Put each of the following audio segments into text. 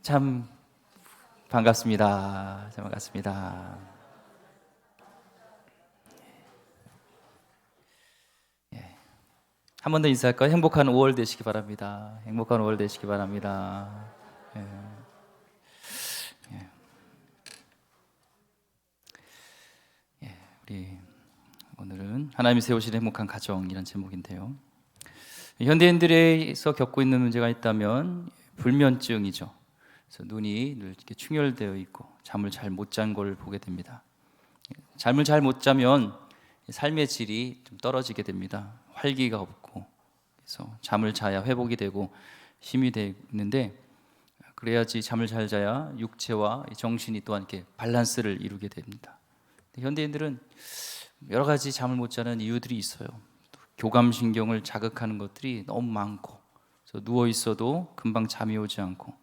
참 반갑습니다. 참 반갑습니다. 예. 한 번 더 인사할까요? 행복한 5월 되시기 바랍니다. 행복한 5월 되시기 바랍니다. 예. 예. 예. 우리 오늘은 하나님이 세우신 행복한 가정이라는 제목인데요. 현대인들에서 겪고 있는 문제가 있다면 불면증이죠. 그래서 눈이 늘 이렇게 충혈되어 있고 잠을 잘 못 잔 걸 보게 됩니다. 잠을 잘 못 자면 삶의 질이 좀 떨어지게 됩니다. 활기가 없고, 그래서 잠을 자야 회복이 되고 힘이 되는데, 그래야지 잠을 잘 자야 육체와 정신이 또한 이렇게 밸런스를 이루게 됩니다. 현대인들은 여러 가지 잠을 못 자는 이유들이 있어요. 교감신경을 자극하는 것들이 너무 많고, 그래서 누워 있어도 금방 잠이 오지 않고,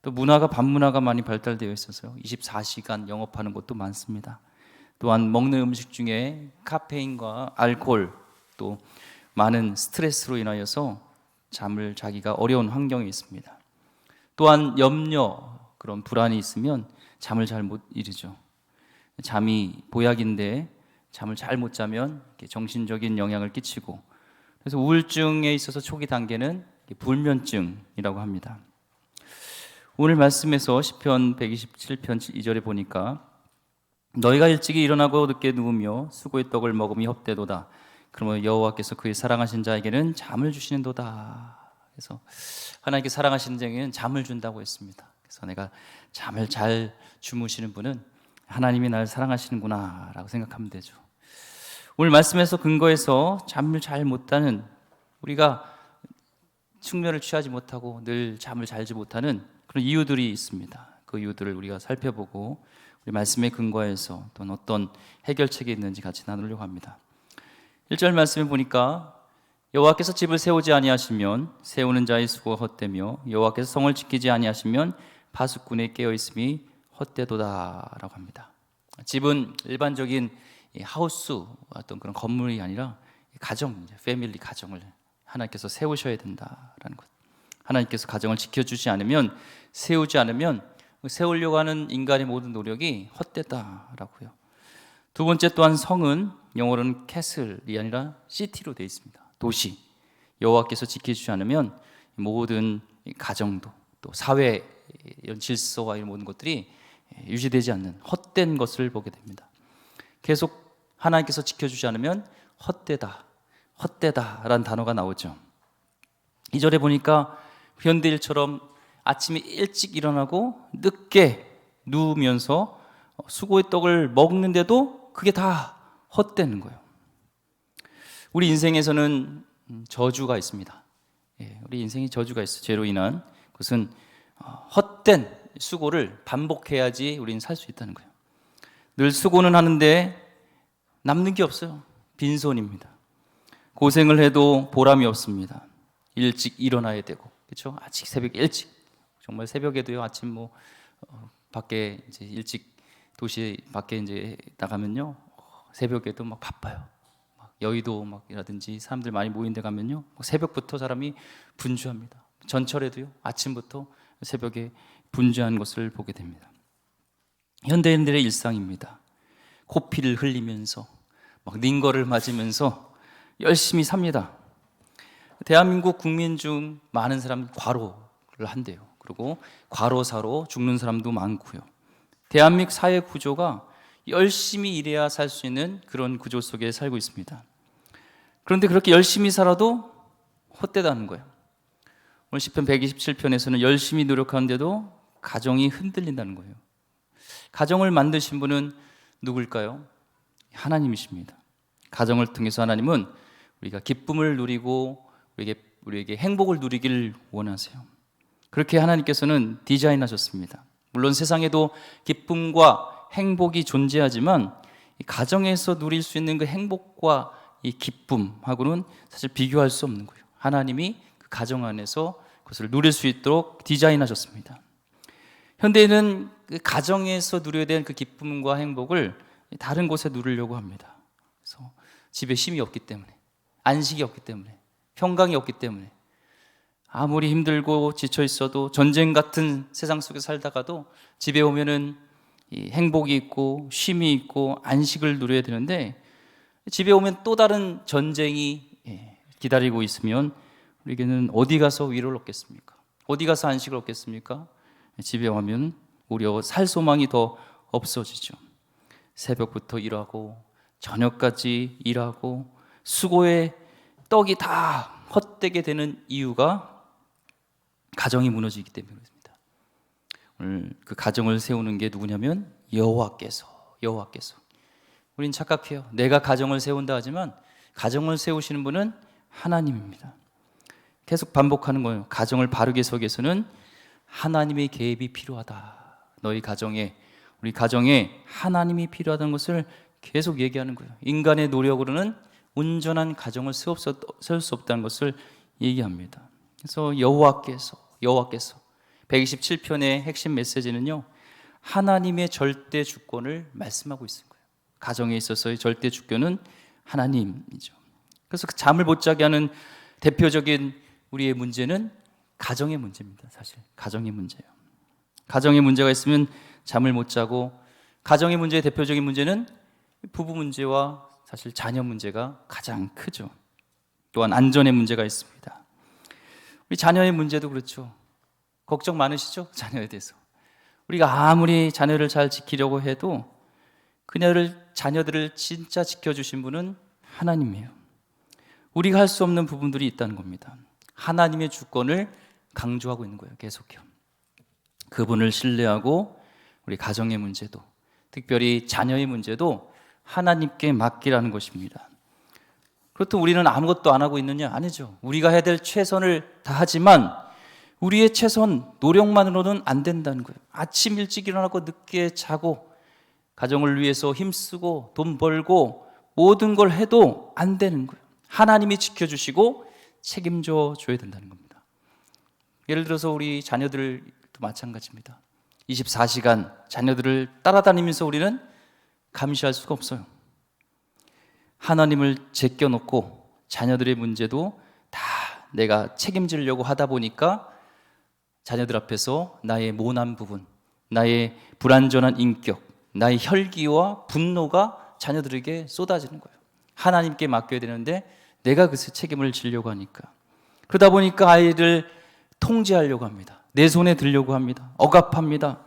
또 문화가 반문화가 많이 발달되어 있어서 24시간 영업하는 곳도 많습니다. 또한 먹는 음식 중에 카페인과 알코올, 또 많은 스트레스로 인하여서 잠을 자기가 어려운 환경에 있습니다. 또한 염려, 그런 불안이 있으면 잠을 잘 못 이루죠. 잠이 보약인데 잠을 잘 못 자면 정신적인 영향을 끼치고, 그래서 우울증에 있어서 초기 단계는 불면증이라고 합니다. 오늘 말씀에서 시편 127편 2절에 보니까 너희가 일찍이 일어나고 늦게 누우며 수고의 떡을 먹음이 헛되도다. 그러면 여호와께서 그의 사랑하신 자에게는 잠을 주시는도다. 그래서 하나님께 사랑하시는 자에게는 잠을 준다고 했습니다. 그래서 내가 잠을 잘 주무시는 분은 하나님이 나를 사랑하시는구나 라고 생각하면 되죠. 오늘 말씀에서 근거해서 잠을 잘 못 자는, 우리가 숙면을 취하지 못하고 늘 잠을 잘지 못하는 그런 이유들이 있습니다. 그 이유들을 우리가 살펴보고 우리 말씀에 근거해서 또 어떤 해결책이 있는지 같이 나누려고 합니다. 1절 말씀에 보니까 여호와께서 집을 세우지 아니하시면 세우는 자의 수고가 헛되며 여호와께서 성을 지키지 아니하시면 파수꾼의 깨어있음이 헛되도다 라고 합니다. 집은 일반적인 하우스, 어떤 그런 건물이 아니라 가정, 패밀리 가정을 하나님께서 세우셔야 된다라는 것. 하나님께서 가정을 지켜주지 않으면, 세우지 않으면 세우려고 하는 인간의 모든 노력이 헛되다라고요. 두 번째, 또한 성은 영어로는 캐슬이 아니라 시티로 되어 있습니다. 도시. 여호와께서 지켜주지 않으면 모든 가정도, 또 사회 이런 질서와 이런 모든 것들이 유지되지 않는 헛된 것을 보게 됩니다. 계속 하나님께서 지켜주지 않으면 헛되다, 헛되다라는 단어가 나오죠. 2절에 보니까 현대인처럼 아침에 일찍 일어나고 늦게 누우면서 수고의 떡을 먹는데도 그게 다 헛되는 거예요. 우리 인생에서는 저주가 있습니다. 우리 인생에 저주가 있어요. 죄로 인한. 그것은 헛된 수고를 반복해야지 우리는 살 수 있다는 거예요. 늘 수고는 하는데 남는 게 없어요. 빈손입니다. 고생을 해도 보람이 없습니다. 일찍 일어나야 되고, 그렇죠? 아침 새벽 일찍, 정말 새벽에도요. 아침 밖에 이제 일찍 도시 밖에 이제 나가면요, 새벽에도 막 바빠요. 막 여의도막이라든지 사람들 많이 모인 데 가면요, 새벽부터 사람이 분주합니다. 전철에도요, 아침부터 새벽에 분주한 것을 보게 됩니다. 현대인들의 일상입니다. 코피를 흘리면서 막 링거를 맞으면서 열심히 삽니다. 대한민국 국민 중 많은 사람이 과로를 한대요. 그리고 과로사로 죽는 사람도 많고요. 대한민국 사회 구조가 열심히 일해야 살 수 있는 그런 구조 속에 살고 있습니다. 그런데 그렇게 열심히 살아도 헛되다는 거예요. 오늘 시편 127편에서는 열심히 노력하는데도 가정이 흔들린다는 거예요. 가정을 만드신 분은 누굴까요? 하나님이십니다. 가정을 통해서 하나님은 우리가 기쁨을 누리고 우리에게 행복을 누리기를 원하세요. 그렇게 하나님께서는 디자인하셨습니다. 물론 세상에도 기쁨과 행복이 존재하지만 가정에서 누릴 수 있는 그 행복과 이 기쁨하고는 사실 비교할 수 없는 거예요. 하나님이 그 가정 안에서 그것을 누릴 수 있도록 디자인하셨습니다. 현대인은 그 가정에서 누려야 되는 그 기쁨과 행복을 다른 곳에 누리려고 합니다. 그래서 집에 쉼이 없기 때문에, 안식이 없기 때문에, 평강이 없기 때문에, 아무리 힘들고 지쳐 있어도 전쟁 같은 세상 속에 살다가도 집에 오면은 이 행복이 있고 쉼이 있고 안식을 누려야 되는데 집에 오면 또 다른 전쟁이 기다리고 있으면 우리에게는 어디 가서 위로를 얻겠습니까? 어디 가서 안식을 얻겠습니까? 집에 오면 오히려 살 소망이 더 없어지죠. 새벽부터 일하고 저녁까지 일하고 수고의 떡이 다 헛되게 되는 이유가 가정이 무너지기 때문입니다. 오늘 그 가정을 세우는 게 누구냐면 여호와께서. 우린 착각해요. 내가 가정을 세운다 하지만 가정을 세우시는 분은 하나님입니다. 계속 반복하는 거예요. 가정을 바르게 세우기 위해서는 하나님의 개입이 필요하다. 너희 가정에, 우리 가정에 하나님이 필요하다는 것을 계속 얘기하는 거예요. 인간의 노력으로는 온전한 가정을 세울 수 없다는 것을 얘기합니다. 그래서 여호와께서 127편의 핵심 메시지는요, 하나님의 절대 주권을 말씀하고 있는 거예요. 가정에 있어서의 절대 주권은 하나님이죠. 그래서 그 잠을 못 자게 하는 대표적인 우리의 문제는 가정의 문제입니다. 사실 가정의 문제예요. 가정에 문제가 있으면 잠을 못 자고, 가정의 문제의 대표적인 문제는 부부 문제와 사실 자녀 문제가 가장 크죠. 또한 안전의 문제가 있습니다. 우리 자녀의 문제도 그렇죠. 걱정 많으시죠? 자녀에 대해서. 우리가 아무리 자녀를 잘 지키려고 해도 자녀들을 진짜 지켜주신 분은 하나님이에요. 우리가 할 수 없는 부분들이 있다는 겁니다. 하나님의 주권을 강조하고 있는 거예요. 계속해요. 그분을 신뢰하고 우리 가정의 문제도, 특별히 자녀의 문제도 하나님께 맡기라는 것입니다. 그렇다고 우리는 아무것도 안 하고 있느냐? 아니죠. 우리가 해야 될 최선을 다하지만 우리의 최선, 노력만으로는 안 된다는 거예요. 아침 일찍 일어나고 늦게 자고 가정을 위해서 힘쓰고 돈 벌고 모든 걸 해도 안 되는 거예요. 하나님이 지켜주시고 책임져 줘야 된다는 겁니다. 예를 들어서 우리 자녀들도 마찬가지입니다. 24시간 자녀들을 따라다니면서 우리는 감시할 수가 없어요. 하나님을 제껴놓고 자녀들의 문제도 다 내가 책임지려고 하다 보니까 자녀들 앞에서 나의 모난 부분, 나의 불완전한 인격, 나의 혈기와 분노가 자녀들에게 쏟아지는 거예요. 하나님께 맡겨야 되는데 내가 그 책임을 지려고 하니까, 그러다 보니까 아이를 통제하려고 합니다. 내 손에 들려고 합니다. 억압합니다.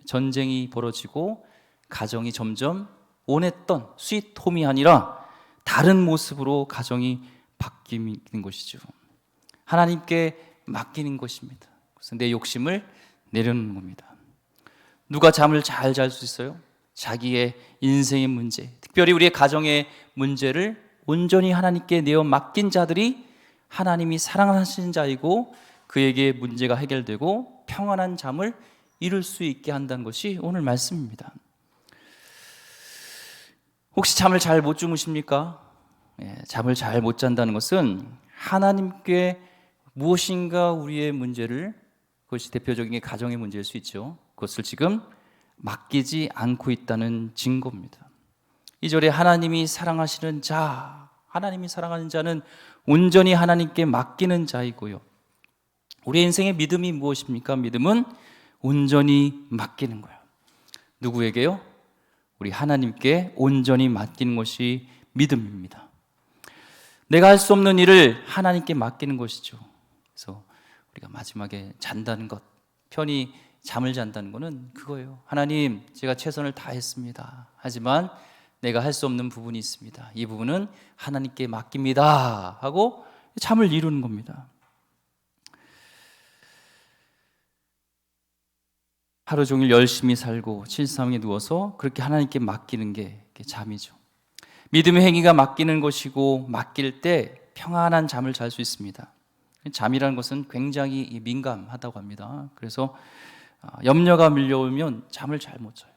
전쟁이 벌어지고 가정이 점점 원했던 스윗홈이 아니라 다른 모습으로 가정이 바뀌는 것이죠. 하나님께 맡기는 것입니다. 그래서 내 욕심을 내려놓는 겁니다. 누가 잠을 잘 잘 수 있어요? 자기의 인생의 문제, 특별히 우리의 가정의 문제를 온전히 하나님께 내어 맡긴 자들이 하나님이 사랑하시는 자이고 그에게 문제가 해결되고 평안한 잠을 이룰 수 있게 한다는 것이 오늘 말씀입니다. 혹시 잠을 잘 못 주무십니까? 잠을 잘 못 잔다는 것은 하나님께 무엇인가 우리의 문제를, 그것이 대표적인 게 가정의 문제일 수 있죠. 그것을 지금 맡기지 않고 있다는 증거입니다. 2절에 하나님이 사랑하시는 자, 하나님이 사랑하는 자는 온전히 하나님께 맡기는 자이고요. 우리 인생의 믿음이 무엇입니까? 믿음은 온전히 맡기는 거예요. 누구에게요? 우리 하나님께 온전히 맡기는 것이 믿음입니다. 내가 할 수 없는 일을 하나님께 맡기는 것이죠. 그래서 우리가 마지막에 잔다는 것, 편히 잠을 잔다는 것은 그거예요. 하나님, 제가 최선을 다했습니다. 하지만 내가 할 수 없는 부분이 있습니다. 이 부분은 하나님께 맡깁니다 하고 잠을 이루는 겁니다. 하루 종일 열심히 살고 칠삼에 누워서 그렇게 하나님께 맡기는 게 잠이죠. 믿음의 행위가 맡기는 것이고, 맡길 때 평안한 잠을 잘 수 있습니다. 잠이라는 것은 굉장히 민감하다고 합니다. 그래서 염려가 밀려오면 잠을 잘 못 자요.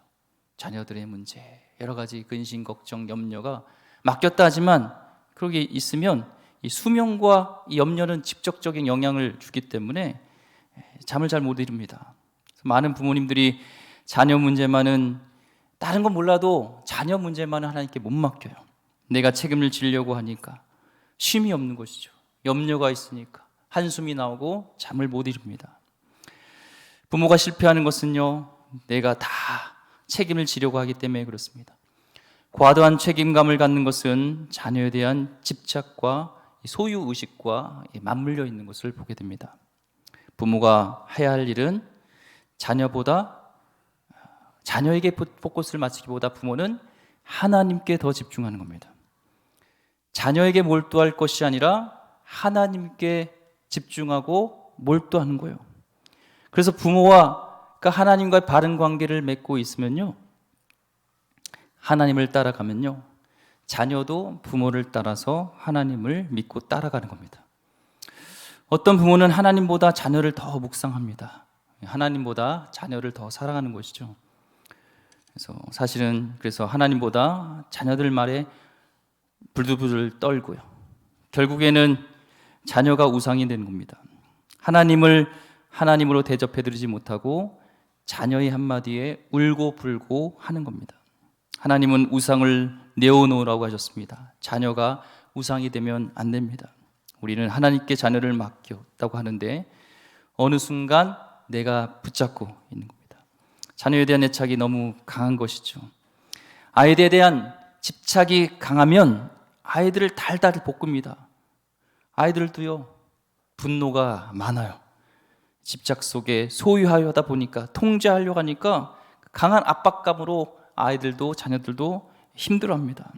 자녀들의 문제, 여러 가지 근심, 걱정, 염려가 맡겼다 하지만 그렇게 있으면 이 수면과 이 염려는 직접적인 영향을 주기 때문에 잠을 잘 못 이룹니다. 많은 부모님들이 자녀 문제만은, 다른 건 몰라도 자녀 문제만은 하나님께 못 맡겨요. 내가 책임을 지려고 하니까 쉼이 없는 것이죠. 염려가 있으니까, 한숨이 나오고 잠을 못 이룹니다. 부모가 실패하는 것은요, 내가 다 책임을 지려고 하기 때문에 그렇습니다. 과도한 책임감을 갖는 것은 자녀에 대한 집착과 소유의식과 맞물려 있는 것을 보게 됩니다. 부모가 해야 할 일은 자녀에게 포커스를 맞추기보다 부모는 하나님께 더 집중하는 겁니다. 자녀에게 몰두할 것이 아니라 하나님께 집중하고 몰두하는 거예요. 그래서 부모와 하나님과의 바른 관계를 맺고 있으면요, 하나님을 따라가면요, 자녀도 부모를 따라서 하나님을 믿고 따라가는 겁니다. 어떤 부모는 하나님보다 자녀를 더 묵상합니다. 하나님보다 자녀를 더 사랑하는 것이죠. 그래서 사실은 하나님보다 자녀들 말에 불들불들 떨고요, 결국에는 자녀가 우상이 되는 겁니다. 하나님을 하나님으로 대접해드리지 못하고 자녀의 한마디에 울고 불고 하는 겁니다. 하나님은 우상을 내어놓으라고 하셨습니다. 자녀가 우상이 되면 안 됩니다. 우리는 하나님께 자녀를 맡겼다고 하는데 어느 순간 내가 붙잡고 있는 겁니다. 자녀에 대한 애착이 너무 강한 것이죠. 아이들에 대한 집착이 강하면 아이들을 달달 볶습니다. 아이들도요, 분노가 많아요. 집착 속에 소유하려다 보니까, 통제하려고 하니까 강한 압박감으로 아이들도 자녀들도 힘들어합니다.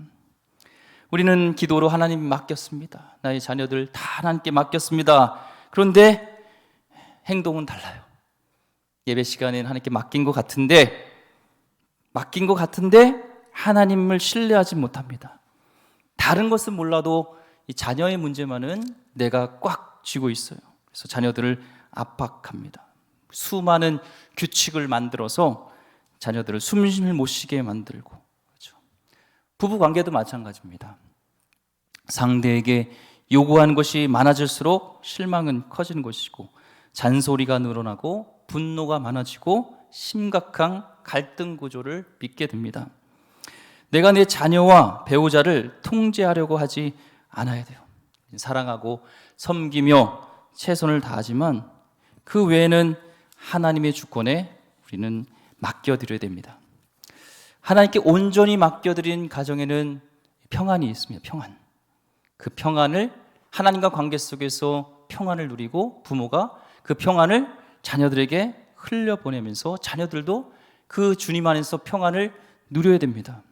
우리는 기도로 하나님 맡겼습니다. 나의 자녀들 다 하나님께 맡겼습니다. 그런데 행동은 달라요. 예배 시간에는 하나님께 맡긴 것 같은데 하나님을 신뢰하지 못합니다. 다른 것은 몰라도 이 자녀의 문제만은 내가 꽉 쥐고 있어요. 그래서 자녀들을 압박합니다. 수많은 규칙을 만들어서 자녀들을 숨을 못 쉬게 만들고, 그렇죠. 부부 관계도 마찬가지입니다. 상대에게 요구하는 것이 많아질수록 실망은 커지는 것이고, 잔소리가 늘어나고 분노가 많아지고 심각한 갈등 구조를 빚게 됩니다. 내가 내 자녀와 배우자를 통제하려고 하지 않아야 돼요. 사랑하고 섬기며 최선을 다하지만 그 외에는 하나님의 주권에 우리는 맡겨드려야 됩니다. 하나님께 온전히 맡겨드린 가정에는 평안이 있습니다. 평안. 그 평안을, 하나님과 관계 속에서 평안을 누리고 부모가 그 평안을 자녀들에게 흘려보내면서 자녀들도 그 주님 안에서 평안을 누려야 됩니다.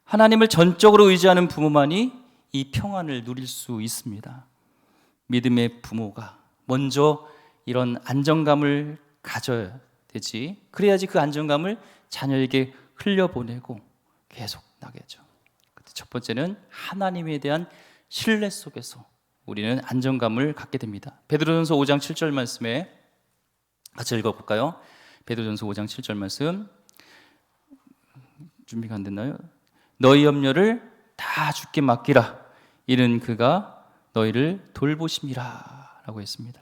하나님을 전적으로 의지하는 부모만이 이 평안을 누릴 수 있습니다. 믿음의 부모가 먼저 이런 안정감을 가져야 되지, 그래야지 그 안정감을 자녀에게 흘려보내고 계속 나가죠. 첫 번째는 하나님에 대한 신뢰 속에서 우리는 안정감을 갖게 됩니다. 베드로전서 5장 7절 말씀에 같이 읽어볼까요? 베드로전서 5장 7절 말씀, 준비가 안 됐나요? 너희 염려를 다 주께 맡기라, 이는 그가 너희를 돌보심이라 라고 했습니다.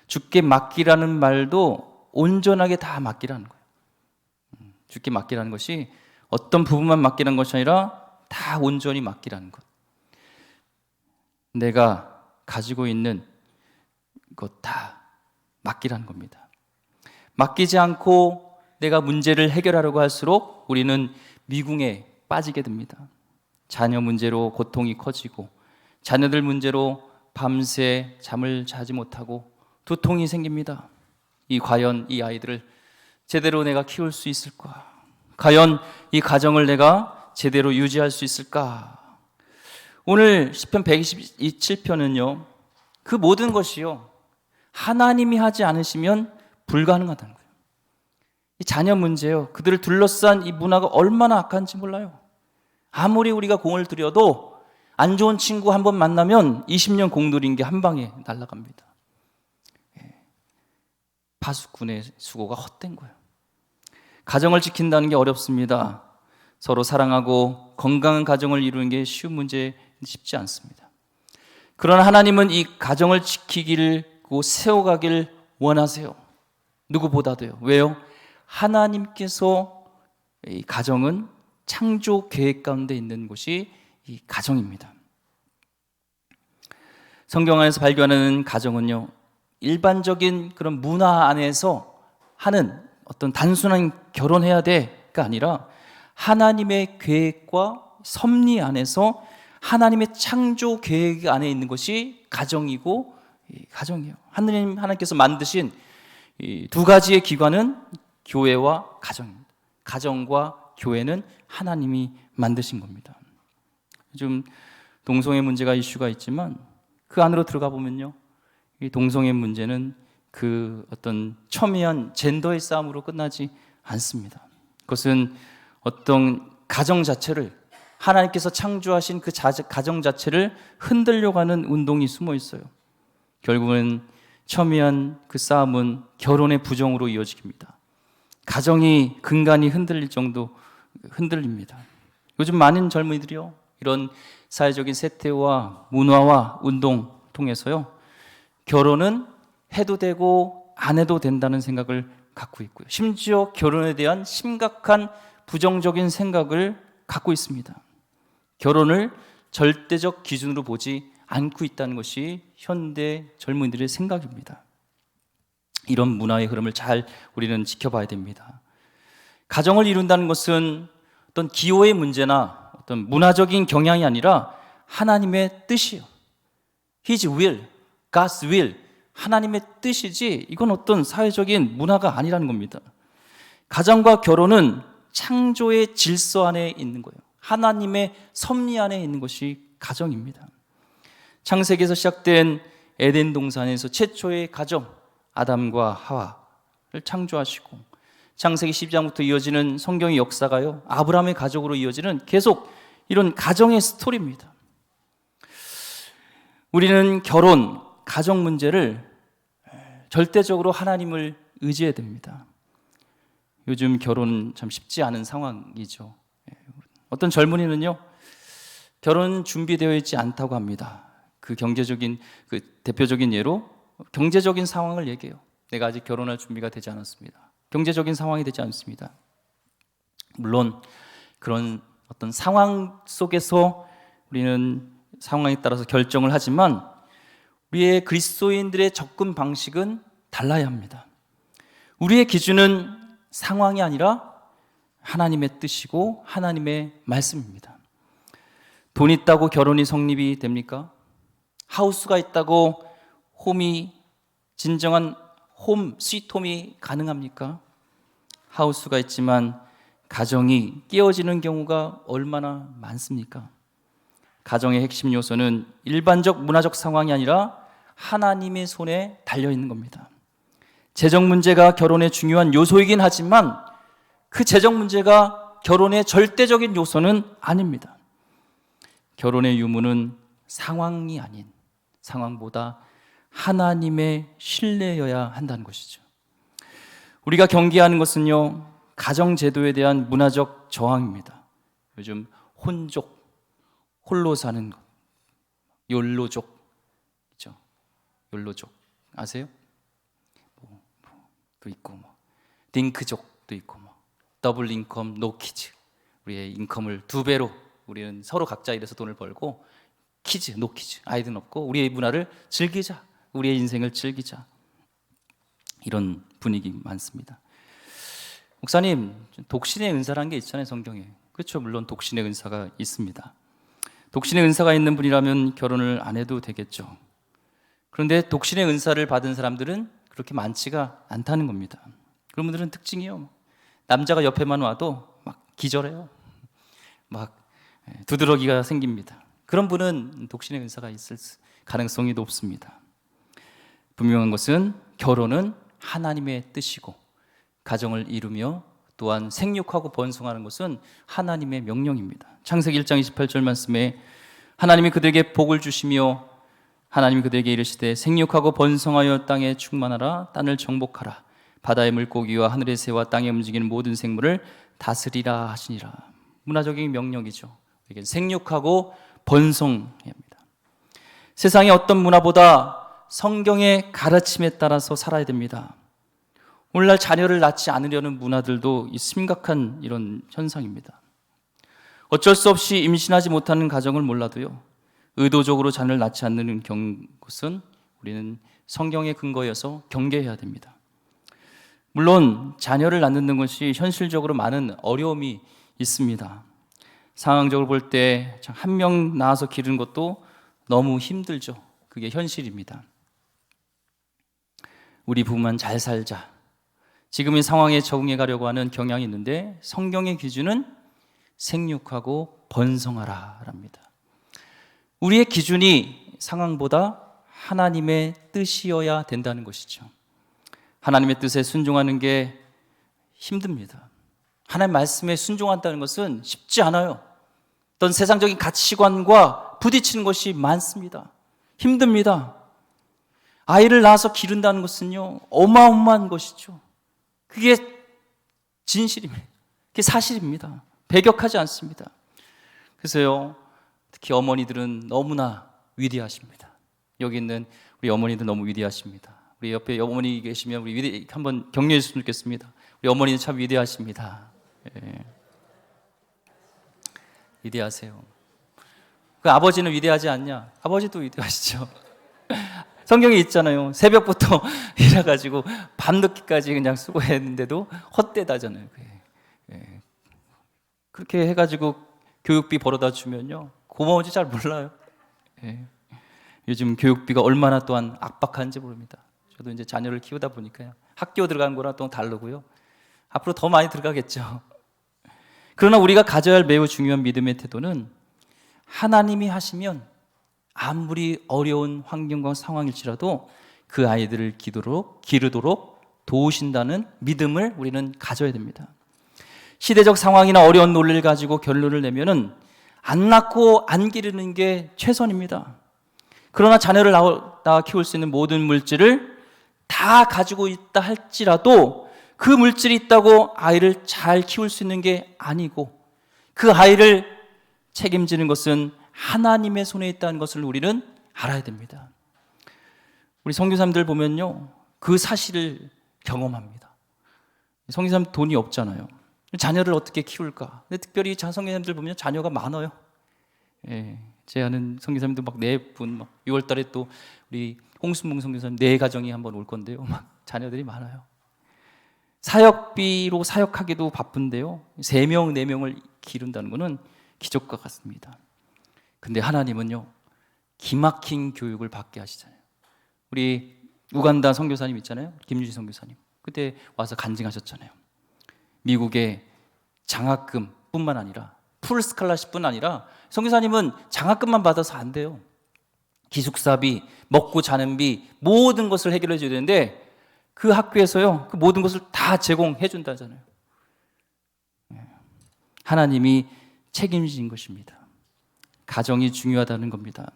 주께 맡기라는 말도 온전하게 다 맡기라는 거예요. 주께 맡기라는 것이 어떤 부분만 맡기라는 것이 아니라 다 온전히 맡기라는 것. 내가 가지고 있는 것 다 맡기라는 겁니다. 맡기지 않고 내가 문제를 해결하려고 할수록 우리는 미궁에 빠지게 됩니다. 자녀 문제로 고통이 커지고, 자녀들 문제로 밤새 잠을 자지 못하고 두통이 생깁니다. 과연 이 아이들을 제대로 내가 키울 수 있을까? 과연 이 가정을 내가 제대로 유지할 수 있을까? 오늘 시편 127편은요, 그 모든 것이요, 하나님이 하지 않으시면 불가능하다는 거예요. 이 자녀 문제요, 그들을 둘러싼 이 문화가 얼마나 악한지 몰라요. 아무리 우리가 공을 들여도 안 좋은 친구 한 번 만나면 20년 공 들인 게 한 방에 날아갑니다. 파수꾼의 수고가 헛된 거예요. 가정을 지킨다는 게 어렵습니다. 서로 사랑하고 건강한 가정을 이루는 게 쉬운 문제, 쉽지 않습니다. 그러나 하나님은 이 가정을 지키기를, 세워가기를 원하세요. 누구보다도요. 왜요? 하나님께서 이 가정은 창조 계획 가운데 있는 곳이 이 가정입니다. 성경 안에서 발견하는 가정은요, 일반적인 그런 문화 안에서 하는 어떤 단순한 결혼해야 돼가 아니라 하나님의 계획과 섭리 안에서 하나님의 창조 계획 안에 있는 것이 가정이고, 가정이에요. 하나님께서 만드신 이 두 가지의 기관은 교회와 가정입니다. 가정과 교회는 하나님이 만드신 겁니다. 요즘 동성애 문제가 이슈가 있지만 그 안으로 들어가 보면요, 이 동성애 문제는 그 어떤 첨예한 젠더의 싸움으로 끝나지 않습니다. 그것은 어떤 가정 자체를, 하나님께서 창조하신 그 가정 자체를 흔들려고 하는 운동이 숨어 있어요. 결국은 첨예한 그 싸움은 결혼의 부정으로 이어집니다. 가정이 근간이 흔들릴 정도 흔들립니다. 요즘 많은 젊은이들이요, 이런 사회적인 세태와 문화와 운동 통해서요, 결혼은 해도 되고 안 해도 된다는 생각을 갖고 있고요, 심지어 결혼에 대한 심각한 부정적인 생각을 갖고 있습니다. 결혼을 절대적 기준으로 보지 않고 있다는 것이 현대 젊은이들의 생각입니다. 이런 문화의 흐름을 잘 우리는 지켜봐야 됩니다. 가정을 이룬다는 것은 어떤 기호의 문제나 어떤 문화적인 경향이 아니라 하나님의 뜻이에요. His will, God's will, 하나님의 뜻이지 이건 어떤 사회적인 문화가 아니라는 겁니다. 가정과 결혼은 창조의 질서 안에 있는 거예요. 하나님의 섭리 안에 있는 것이 가정입니다. 창세기에서 시작된 에덴 동산에서 최초의 가정, 아담과 하와를 창조하시고, 창세기 12장부터 이어지는 성경의 역사가요, 아브라함의 가족으로 이어지는 계속 이런 가정의 스토리입니다. 우리는 결혼, 가정 문제를 절대적으로 하나님을 의지해야 됩니다. 요즘 결혼 참 쉽지 않은 상황이죠. 어떤 젊은이는요, 결혼 준비되어 있지 않다고 합니다. 그 대표적인 예로 경제적인 상황을 얘기해요. 내가 아직 결혼할 준비가 되지 않았습니다. 경제적인 상황이 되지 않습니다. 물론 그런 어떤 상황 속에서 우리는 상황에 따라서 결정을 하지만 우리의 그리스도인들의 접근 방식은 달라야 합니다. 우리의 기준은 상황이 아니라 하나님의 뜻이고 하나님의 말씀입니다. 돈 있다고 결혼이 성립이 됩니까? 하우스가 있다고 진정한 스윗홈이 가능합니까? 하우스가 있지만 가정이 깨어지는 경우가 얼마나 많습니까? 가정의 핵심 요소는 일반적 문화적 상황이 아니라 하나님의 손에 달려있는 겁니다. 재정 문제가 결혼의 중요한 요소이긴 하지만 그 재정 문제가 결혼의 절대적인 요소는 아닙니다. 결혼의 유무는 상황이 아닌, 상황보다 하나님의 신뢰여야 한다는 것이죠. 우리가 경계하는 것은요, 가정제도에 대한 문화적 저항입니다. 요즘 혼족, 홀로 사는 것, 욜로족 있죠. 욜로족 아세요? 도 있고, 딩크족도 있고, 더블 인컴, 노 키즈. 우리의 인컴을 2배로 우리는 서로 각자 일해서 돈을 벌고, 키즈, 노 키즈, 아이들은 없고 우리의 문화를 즐기자, 우리의 인생을 즐기자, 이런 분위기 많습니다. 목사님, 독신의 은사라는 게 있잖아요, 성경에. 그렇죠, 물론 독신의 은사가 있습니다. 독신의 은사가 있는 분이라면 결혼을 안 해도 되겠죠. 그런데 독신의 은사를 받은 사람들은 그렇게 많지가 않다는 겁니다. 그런 분들은 특징이요, 남자가 옆에만 와도 막 기절해요. 막 두드러기가 생깁니다. 그런 분은 독신의 은사가 있을 가능성이 높습니다. 분명한 것은 결혼은 하나님의 뜻이고 가정을 이루며 또한 생육하고 번성하는 것은 하나님의 명령입니다. 창세기 1장 28절 말씀에 하나님이 그들에게 복을 주시며 하나님이 그들에게 이르시되 생육하고 번성하여 땅에 충만하라, 땅을 정복하라, 바다의 물고기와 하늘의 새와 땅에 움직이는 모든 생물을 다스리라 하시니라. 문화적인 명령이죠. 이게 생육하고 번성해야 합니다. 세상의 어떤 문화보다 성경의 가르침에 따라서 살아야 됩니다. 오늘날 자녀를 낳지 않으려는 문화들도 심각한 이런 현상입니다. 어쩔 수 없이 임신하지 못하는 가정을 몰라도요, 의도적으로 자녀를 낳지 않는 것은 우리는 성경의 근거여서 경계해야 됩니다. 물론 자녀를 낳는 것이 현실적으로 많은 어려움이 있습니다. 상황적으로 볼 때 한 명 낳아서 기르는 것도 너무 힘들죠. 그게 현실입니다. 우리 부부만 잘 살자, 지금의 상황에 적응해 가려고 하는 경향이 있는데 성경의 기준은 생육하고 번성하라 랍니다. 우리의 기준이 상황보다 하나님의 뜻이어야 된다는 것이죠. 하나님의 뜻에 순종하는 게 힘듭니다. 하나님 말씀에 순종한다는 것은 쉽지 않아요. 어떤 세상적인 가치관과 부딪히는 것이 많습니다. 힘듭니다. 아이를 낳아서 기른다는 것은요, 어마어마한 것이죠. 그게 진실입니다. 그게 사실입니다. 배격하지 않습니다. 그래서요, 특히 어머니들은 너무나 위대하십니다. 여기 있는 우리 어머니들 너무 위대하십니다. 우리 옆에 어머니 계시면 우리 한번 격려해 주셨으면 좋겠습니다. 우리 어머니는 참 위대하십니다. 예. 위대하세요. 그 아버지는 위대하지 않냐? 아버지도 위대하시죠. 성경에 있잖아요. 새벽부터 일어가지고 밤늦게까지 그냥 수고했는데도 헛되다잖아요. 예. 그렇게 해가지고 교육비 벌어다 주면요, 고마운지 잘 몰라요. 예. 요즘 교육비가 얼마나 또한 압박한지 모릅니다. 저도 이제 자녀를 키우다 보니까요, 학교 들어간 거랑 또 다르고요, 앞으로 더 많이 들어가겠죠. 그러나 우리가 가져야 할 매우 중요한 믿음의 태도는 하나님이 하시면 아무리 어려운 환경과 상황일지라도 그 아이들을 기르도록 도우신다는 믿음을 우리는 가져야 됩니다. 시대적 상황이나 어려운 논리를 가지고 결론을 내면은 안 낳고 안 기르는 게 최선입니다. 그러나 자녀를 낳아 키울 수 있는 모든 물질을 다 가지고 있다 할지라도 그 물질이 있다고 아이를 잘 키울 수 있는 게 아니고, 그 아이를 책임지는 것은 하나님의 손에 있다는 것을 우리는 알아야 됩니다. 우리 선교사님들 보면요, 그 사실을 경험합니다. 선교사님 돈이 없잖아요. 자녀를 어떻게 키울까? 근데 특별히 선교사님들 보면 자녀가 많아요. 예, 제 아는 선교사님도 막 4분, 6월 달에 또 우리 홍순봉 선교사님 4가정이 한번 올 건데요, 막 자녀들이 많아요. 사역비로 사역하기도 바쁜데요, 3명, 4명을 기른다는 것은 기적과 같습니다. 근데 하나님은요, 기막힌 교육을 받게 하시잖아요. 우리 우간다 선교사님 있잖아요, 김유지 선교사님. 그때 와서 간증하셨잖아요. 미국의 장학금 뿐만 아니라, 풀 스칼라십 뿐 아니라, 선교사님은 장학금만 받아서 안 돼요. 기숙사비, 먹고 자는비, 모든 것을 해결해 줘야 되는데 그 학교에서요, 그 모든 것을 다 제공해 준다잖아요. 하나님이 책임진 것입니다. 가정이 중요하다는 겁니다.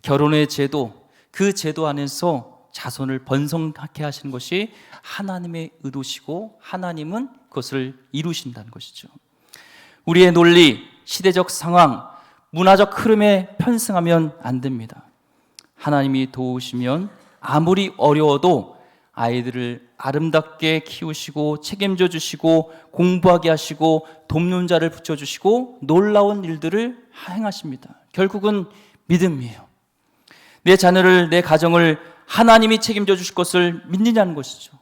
결혼의 제도, 그 제도 안에서 자손을 번성하게 하시는 것이 하나님의 의도시고 하나님은 그것을 이루신다는 것이죠. 우리의 논리, 시대적 상황, 문화적 흐름에 편승하면 안 됩니다. 하나님이 도우시면 아무리 어려워도 아이들을 아름답게 키우시고 책임져 주시고 공부하게 하시고 돕는 자를 붙여주시고 놀라운 일들을 행하십니다. 결국은 믿음이에요. 내 자녀를, 내 가정을 하나님이 책임져 주실 것을 믿느냐는 것이죠.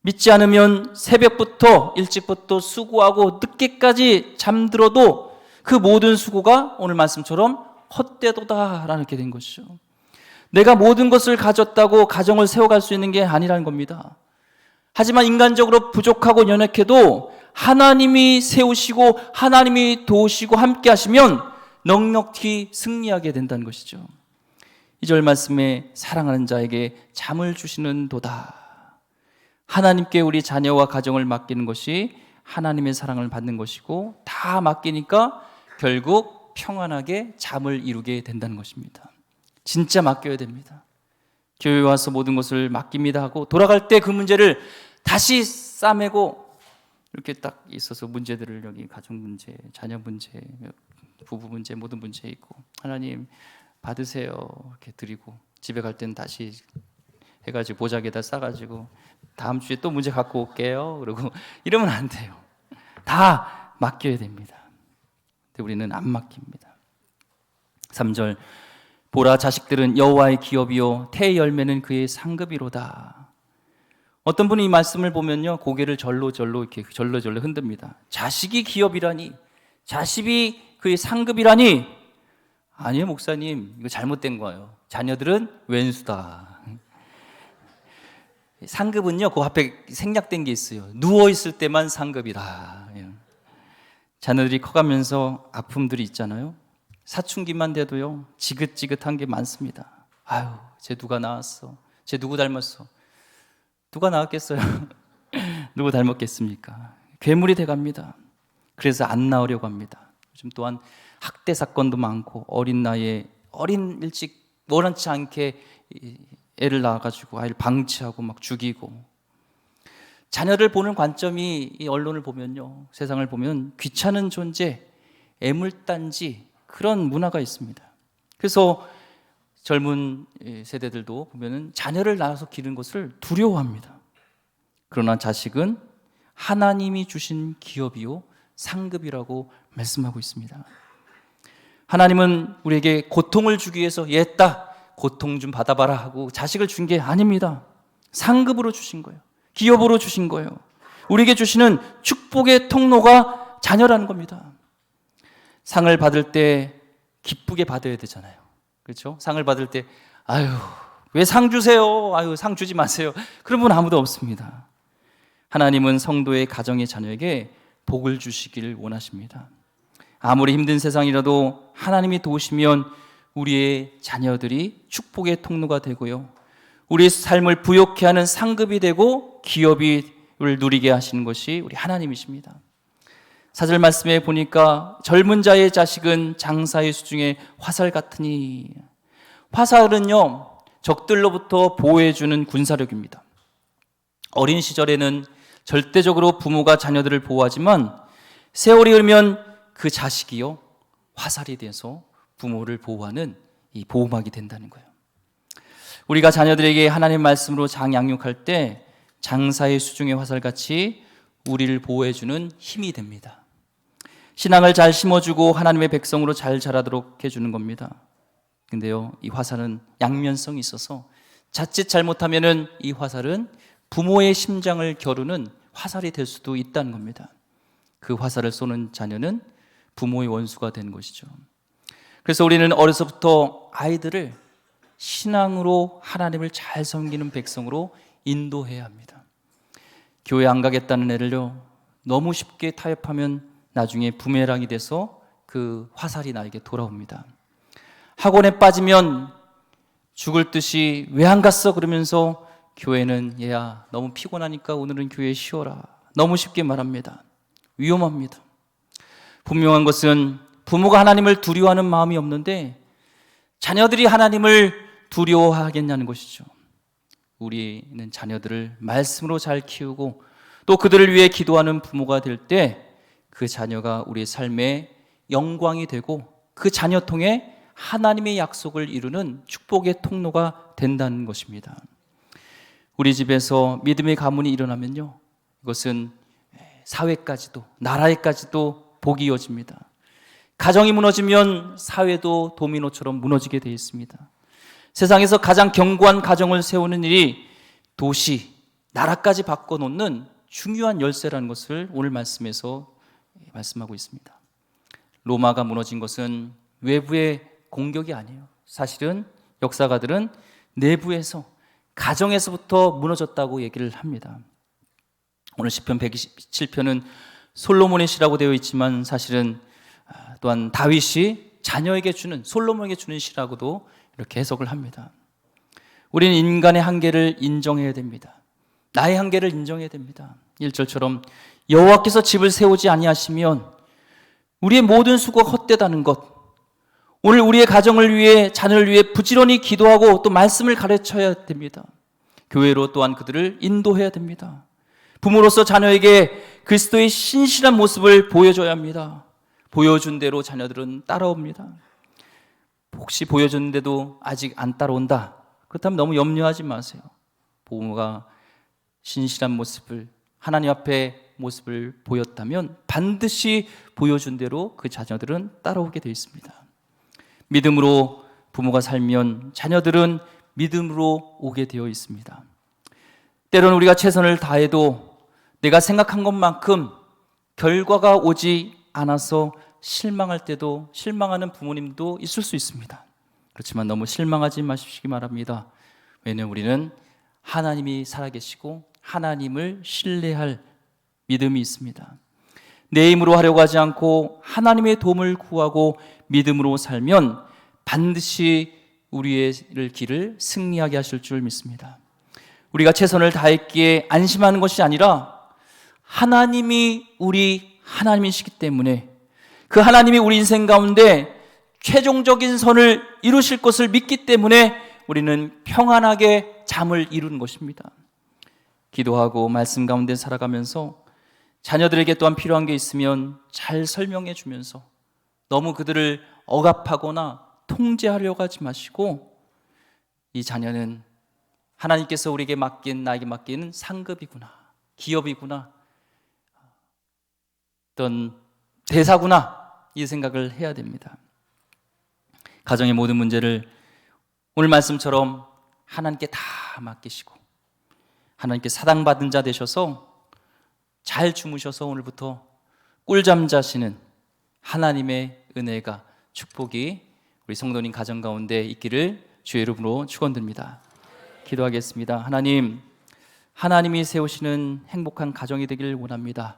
믿지 않으면 새벽부터 일찍부터 수고하고 늦게까지 잠들어도 그 모든 수고가 오늘 말씀처럼 헛되도다라는 게 된 것이죠. 내가 모든 것을 가졌다고 가정을 세워갈 수 있는 게 아니라는 겁니다. 하지만 인간적으로 부족하고 연약해도 하나님이 세우시고 하나님이 도우시고 함께 하시면 넉넉히 승리하게 된다는 것이죠. 2절 말씀에 사랑하는 자에게 잠을 주시는 도다. 하나님께 우리 자녀와 가정을 맡기는 것이 하나님의 사랑을 받는 것이고, 다 맡기니까 결국 평안하게 잠을 이루게 된다는 것입니다. 진짜 맡겨야 됩니다. 교회에 와서 모든 것을 맡깁니다 하고 돌아갈 때 그 문제를 다시 싸매고 이렇게 딱 있어서 문제들을, 여기 가정 문제, 자녀 문제, 부부 문제, 모든 문제 있고, 하나님 받으세요 이렇게 드리고 집에 갈 때는 다시 해가지고 보자기에다 싸가지고 다음 주에 또 문제 갖고 올게요 그러고 이러면 안 돼요. 다 맡겨야 됩니다. 근데 우리는 안 맡깁니다. 3절, 보라, 자식들은 여호와의 기업이요 태의 열매는 그의 상급이로다. 어떤 분이 이 말씀을 보면요, 고개를 절로절로 이렇게 절로절로 흔듭니다. 자식이 기업이라니, 자식이 그의 상급이라니. 아니요, 목사님, 이거 잘못된 거예요. 자녀들은 왼수다. 상급은요, 그 앞에 생략된 게 있어요. 누워있을 때만 상급이다. 자녀들이 커가면서 아픔들이 있잖아요. 사춘기만 돼도요, 지긋지긋한 게 많습니다. 아유, 쟤 누가 낳았어? 쟤 누구 닮았어? 누가 낳았겠어요? 누구 닮았겠습니까? 괴물이 돼갑니다. 그래서 안 낳으려고 합니다. 요즘 또한 학대 사건도 많고, 어린 나이에 일찍 원하지 않게 애를 낳아가지고 아이를 방치하고 막 죽이고. 자녀를 보는 관점이, 이 언론을 보면요, 세상을 보면 귀찮은 존재, 애물단지, 그런 문화가 있습니다. 그래서 젊은 세대들도 보면은 자녀를 낳아서 기르는 것을 두려워합니다. 그러나 자식은 하나님이 주신 기업이요 상급이라고 말씀하고 있습니다. 하나님은 우리에게 고통을 주기 위해서 얘다 고통 좀 받아봐라 하고 자식을 준 게 아닙니다. 상급으로 주신 거예요. 기업으로 주신 거예요. 우리에게 주시는 축복의 통로가 자녀라는 겁니다. 상을 받을 때 기쁘게 받아야 되잖아요. 그렇죠? 상을 받을 때 아유, 왜 상 주세요? 아유, 상 주지 마세요. 그런 분 아무도 없습니다. 하나님은 성도의 가정의 자녀에게 복을 주시기를 원하십니다. 아무리 힘든 세상이라도 하나님이 도우시면 우리의 자녀들이 축복의 통로가 되고요, 우리의 삶을 부욕케 하는 상급이 되고 기업을 누리게 하시는 것이 우리 하나님이십니다. 사절 말씀에 보니까 젊은 자의 자식은 장사의 수중에 화살 같으니. 화살은요, 적들로부터 보호해주는 군사력입니다. 어린 시절에는 절대적으로 부모가 자녀들을 보호하지만 세월이 흐르면 그 자식이요 화살이 돼서 부모를 보호하는 이 보호막이 된다는 거예요. 우리가 자녀들에게 하나님 말씀으로 양육할 때 장사의 수중의 화살같이 우리를 보호해주는 힘이 됩니다. 신앙을 잘 심어주고 하나님의 백성으로 잘 자라도록 해주는 겁니다. 근데요, 이 화살은 양면성이 있어서 자칫 잘못하면은 이 화살은 부모의 심장을 겨루는 화살이 될 수도 있다는 겁니다. 그 화살을 쏘는 자녀는 부모의 원수가 되는 것이죠. 그래서 우리는 어려서부터 아이들을 신앙으로 하나님을 잘 섬기는 백성으로 인도해야 합니다. 교회 안 가겠다는 애를요, 너무 쉽게 타협하면 나중에 부메랑이 돼서 그 화살이 나에게 돌아옵니다. 학원에 빠지면 죽을 듯이 왜 안 갔어? 그러면서 교회는 얘야 너무 피곤하니까 오늘은 교회 쉬어라. 너무 쉽게 말합니다. 위험합니다. 분명한 것은 부모가 하나님을 두려워하는 마음이 없는데 자녀들이 하나님을 두려워하겠냐는 것이죠. 우리는 자녀들을 말씀으로 잘 키우고 또 그들을 위해 기도하는 부모가 될 때 그 자녀가 우리의 삶에 영광이 되고 그 자녀 통해 하나님의 약속을 이루는 축복의 통로가 된다는 것입니다. 우리 집에서 믿음의 가문이 일어나면요, 이것은 사회까지도 나라에까지도 복이 이어집니다. 가정이 무너지면 사회도 도미노처럼 무너지게 되어 있습니다. 세상에서 가장 견고한 가정을 세우는 일이 도시, 나라까지 바꿔놓는 중요한 열쇠라는 것을 오늘 말씀에서 말씀하고 있습니다. 로마가 무너진 것은 외부의 공격이 아니에요. 사실은 역사가들은 내부에서, 가정에서부터 무너졌다고 얘기를 합니다. 오늘 시편 127편은 솔로몬의 시라고 되어 있지만 사실은 또한 다윗이 자녀에게 주는, 솔로몬에게 주는 시라고도 이렇게 해석을 합니다. 우리는 인간의 한계를 인정해야 됩니다. 나의 한계를 인정해야 됩니다. 1절처럼 여호와께서 집을 세우지 아니하시면 우리의 모든 수고가 헛되다는 것, 오늘 우리의 가정을 위해, 자녀를 위해 부지런히 기도하고 또 말씀을 가르쳐야 됩니다. 교회로 또한 그들을 인도해야 됩니다. 부모로서 자녀에게 그리스도의 신실한 모습을 보여줘야 합니다. 보여준 대로 자녀들은 따라옵니다. 혹시 보여줬는데도 아직 안 따라온다, 그렇다면 너무 염려하지 마세요. 부모가 신실한 모습을, 하나님 앞에 모습을 보였다면 반드시 보여준 대로 그 자녀들은 따라오게 되어 있습니다. 믿음으로 부모가 살면 자녀들은 믿음으로 오게 되어 있습니다. 때로는 우리가 최선을 다해도 내가 생각한 것만큼 결과가 오지 않아서 실망할 때도, 실망하는 부모님도 있을 수 있습니다. 그렇지만 너무 실망하지 마시기 바랍니다. 왜냐하면 우리는 하나님이 살아계시고 하나님을 신뢰할 믿음이 있습니다. 내 힘으로 하려고 하지 않고 하나님의 도움을 구하고 믿음으로 살면 반드시 우리의 길을 승리하게 하실 줄 믿습니다. 우리가 최선을 다했기에 안심하는 것이 아니라 하나님이 우리 하나님이시기 때문에 그 하나님이 우리 인생 가운데 최종적인 선을 이루실 것을 믿기 때문에 우리는 평안하게 잠을 이루는 것입니다. 기도하고 말씀 가운데 살아가면서 자녀들에게 또한 필요한 게 있으면 잘 설명해 주면서 너무 그들을 억압하거나 통제하려고 하지 마시고, 이 자녀는 하나님께서 우리에게 나에게 맡긴 상급이구나, 기업이구나, 어떤 대사구나, 이 생각을 해야 됩니다. 가정의 모든 문제를 오늘 말씀처럼 하나님께 다 맡기시고 하나님께 사랑받은 자 되셔서 잘 주무셔서 오늘부터 꿀잠 자시는 하나님의 은혜가, 축복이 우리 성도님 가정 가운데 있기를 주의 이름으로 축원드립니다. 기도하겠습니다. 하나님, 하나님이 세우시는 행복한 가정이 되기를 원합니다.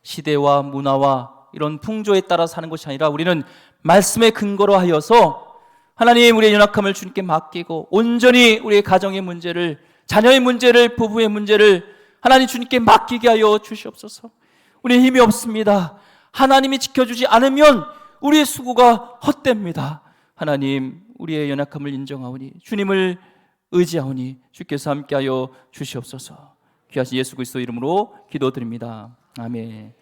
시대와 문화와 이런 풍조에 따라 사는 것이 아니라 우리는 말씀의 근거로 하여서 하나님, 우리의 연약함을 주님께 맡기고 온전히 우리의 가정의 문제를, 자녀의 문제를, 부부의 문제를 하나님 주님께 맡기게 하여 주시옵소서. 우리의 힘이 없습니다. 하나님이 지켜주지 않으면 우리의 수고가 헛됩니다. 하나님, 우리의 연약함을 인정하오니 주님을 의지하오니 주께서 함께하여 주시옵소서. 귀하신 예수 그리스도 이름으로 기도드립니다. 아멘.